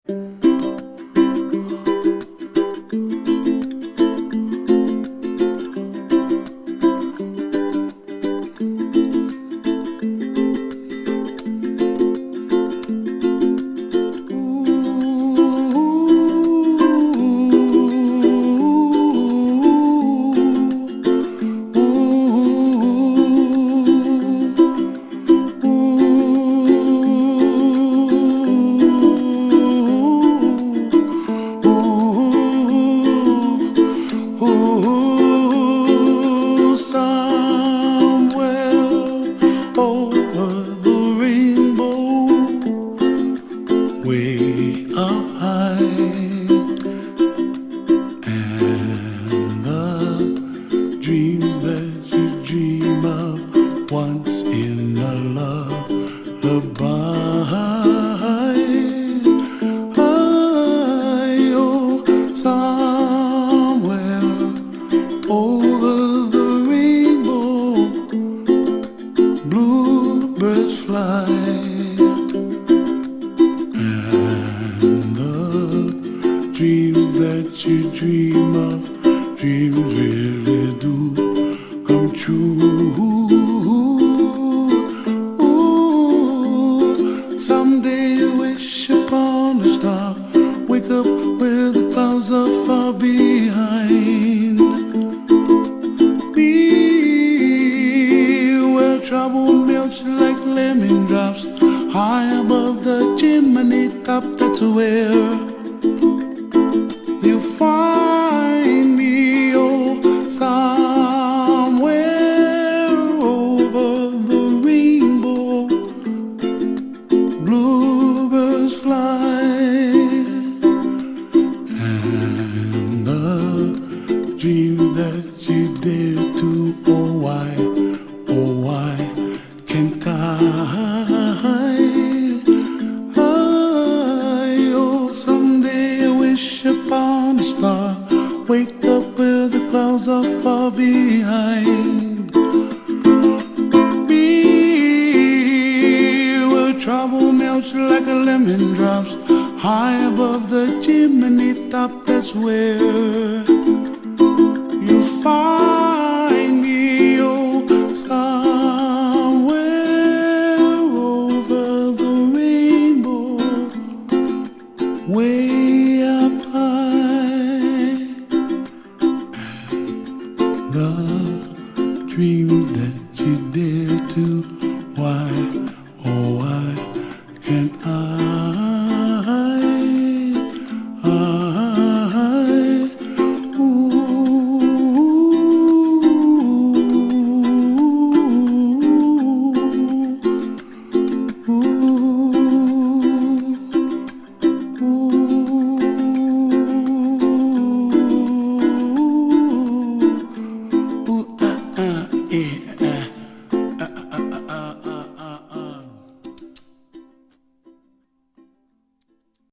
Ooh, somewhere over the rainbow, way up high, and the dreams that you dream of once in a lullaby. Over the rainbow, bluebirds fly, and the dreams that you dream of, dreams really do come true. Ooh, someday you wish upon a star, wake up where the clouds are far behind. Trouble melts like lemon drops high above the chimney top. That's where you find me, oh, somewhere over the rainbow, bluebirds fly, and the dreams that you dare to, oh why can't I? Oh, someday I wish upon a star, wake up where the clouds are far behind me, where trouble melts like a lemon drops high above the chimney top. That's where you find me, oh, way up high, and the dreams that you dare to, why, oh why can't I? Yeah.